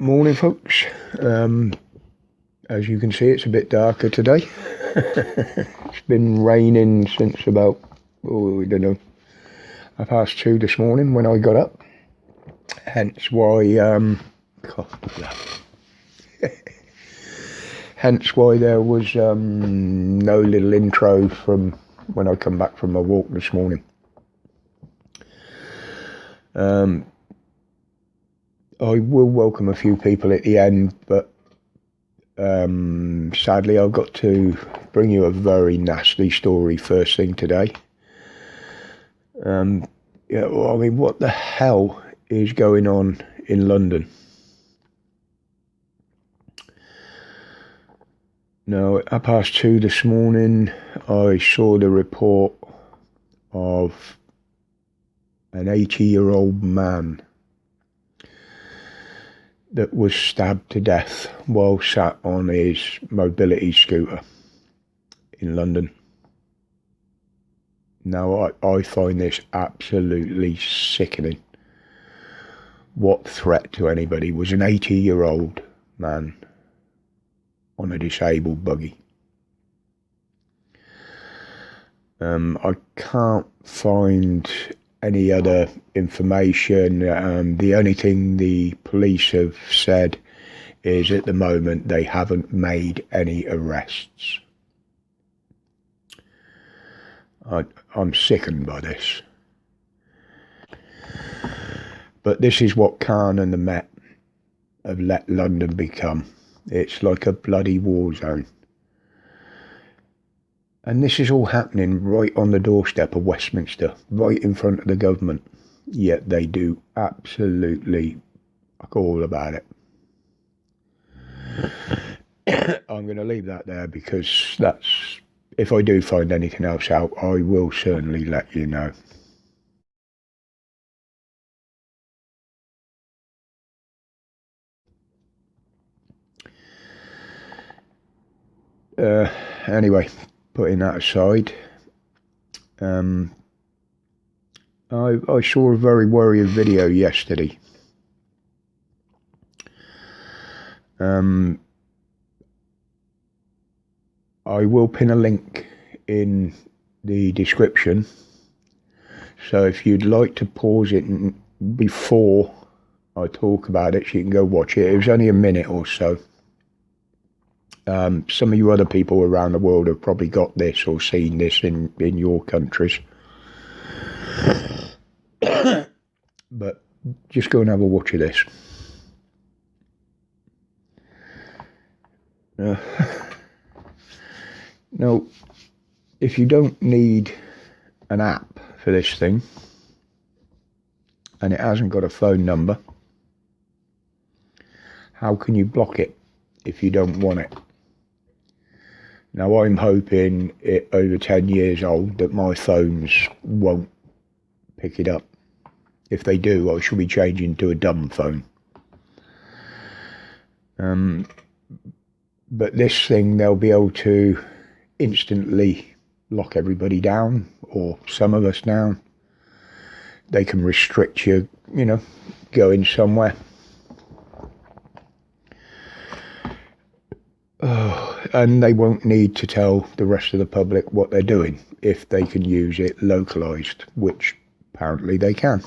Morning, folks. As you can see, it's a bit darker today. It's been raining since about, I don't know, 2:30 this morning when I got up. Hence why, hence why there was no little intro from when I come back from my walk this morning. I will welcome a few people at the end, but sadly I've got to bring you a very nasty story first thing today. What the hell is going on in London? Now, at 2:30 this morning, I saw the report of an 80-year-old man that was stabbed to death while sat on his mobility scooter in London. Now, I find this absolutely sickening. What threat to anybody was an 80-year-old man on a disabled buggy? I can't find any other information. The only thing the police have said is at the moment they haven't made any arrests. I'm sickened by this. But this is what Khan and the Met have let London become. It's like a bloody war zone. And this is all happening right on the doorstep of Westminster, right in front of the government. Yet they do absolutely fuck all about it. I'm going to leave that there because that's, if I do find anything else out, I will certainly let you know. Anyway, putting that aside, I saw a very worrying video yesterday. I will pin a link in the description, so if you'd like to pause it before I talk about it, so you can go watch it. It was only a minute or so. Some of you other people around the world have probably got this or seen this in your countries. But just go and have a watch of this. Now, if you don't need an app for this thing, and it hasn't got a phone number, how can you block it if you don't want it? Now, I'm hoping it over 10 years old that my phones won't pick it up. If they do, I shall be changing to a dumb phone. But this thing, they'll be able to instantly lock everybody down, or some of us down. They can restrict you, going somewhere. And they won't need to tell the rest of the public what they're doing if they can use it localised, which apparently they can.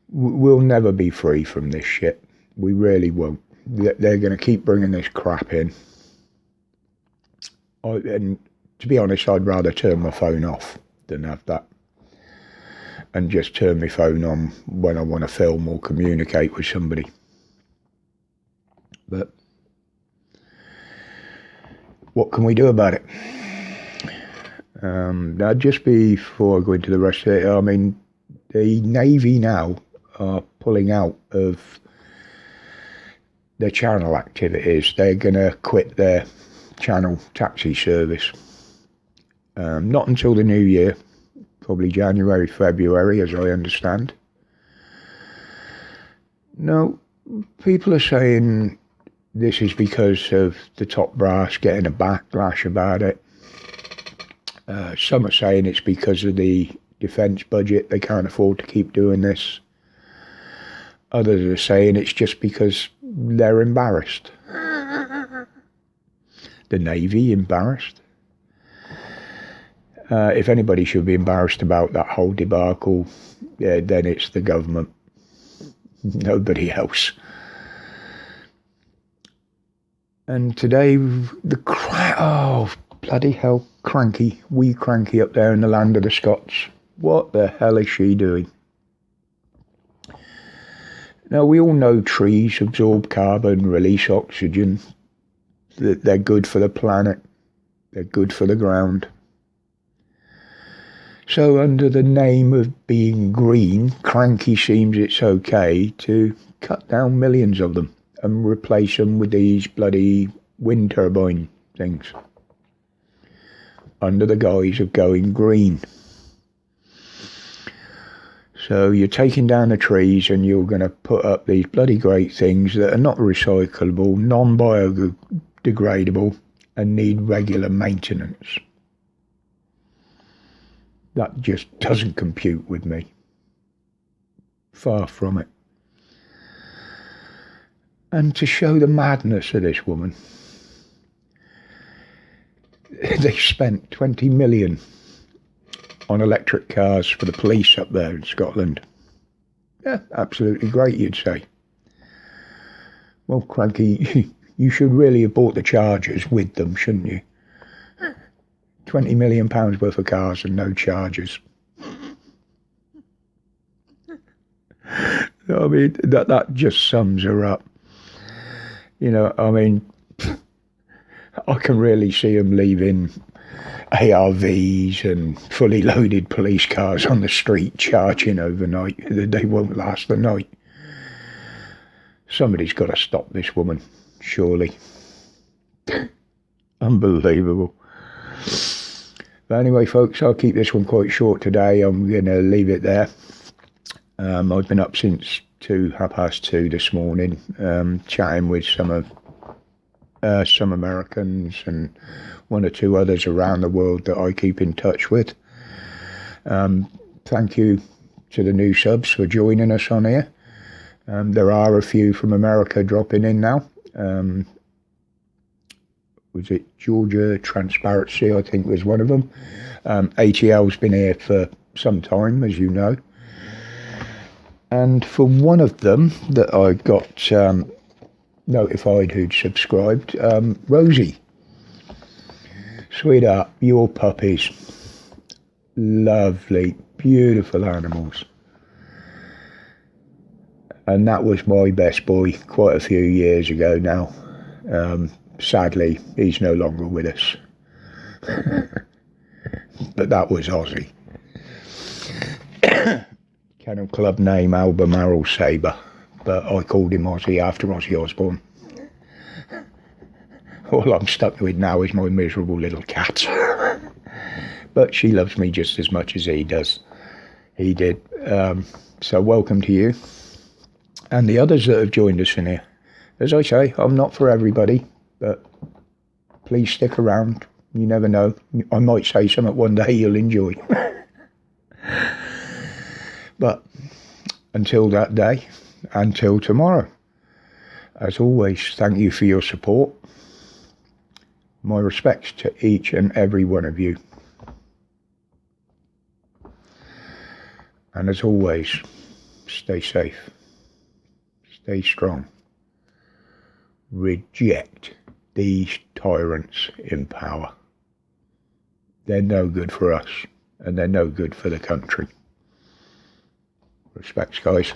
We'll never be free from this shit. We really won't. They're going to keep bringing this crap in. And to be honest, I'd rather turn my phone off than have that. And just turn my phone on when I want to film or communicate with somebody. But what can we do about it? Now, just before I go into the rest of it, the Navy now are pulling out of their channel activities. They're going to quit their channel taxi service. Not until the new year, probably January, February, as I understand. Now, people are saying this is because of the top brass getting a backlash about it. Some are saying it's because of the defence budget. They can't afford to keep doing this. Others are saying it's just because they're embarrassed. The Navy embarrassed. If anybody should be embarrassed about that whole debacle, then it's the government. Nobody else. And today, oh, bloody hell, cranky, wee cranky up there in the land of the Scots. What the hell is she doing? Now, we all know trees absorb carbon, release oxygen. They're good for the planet. They're good for the ground. So under the name of being green, cranky seems it's okay to cut down millions of them and replace them with these bloody wind turbine things under the guise of going green. So you're taking down the trees and you're going to put up these bloody great things that are not recyclable, non-biodegradable and need regular maintenance. That just doesn't compute with me. Far from it. And to show the madness of this woman, they spent 20 million on electric cars for the police up there in Scotland. Yeah, absolutely great, you'd say. Well, cranky, you should really have bought the chargers with them, shouldn't you? £20 million worth of cars and no chargers. I mean, that just sums her up. You know, I mean, I can really see them leaving ARVs and fully loaded police cars on the street charging overnight. They won't last the night. Somebody's got to stop this woman, surely. Unbelievable. But anyway, folks, I'll keep this one quite short today. I'm going to leave it there. I've been up since 2:30 this morning, chatting with some Americans and one or two others around the world that I keep in touch with. Thank you to the new subs for joining us on here. There are a few from America dropping in now. Was it Georgia Transparency, I think was one of them. ATL's been here for some time, as you know. And for one of them that I got notified who'd subscribed, Rosie. Sweetheart, your puppies. Lovely, beautiful animals. And that was my best boy quite a few years ago now. Sadly, he's no longer with us. But that was Ozzy. Kennel Club name, Albemarle Sabre. But I called him Ozzy after Ozzy Osbourne. All I'm stuck with now is my miserable little cat. But she loves me just as much as he does. He did. So welcome to you. And the others that have joined us in here. As I say, I'm not for everybody. But please stick around. You never know. I might say something one day you'll enjoy. But until that day, until tomorrow, as always, thank you for your support. My respects to each and every one of you. And as always, stay safe. Stay strong. Reject these tyrants in power. They're no good for us, and they're no good for the country. Respects, guys.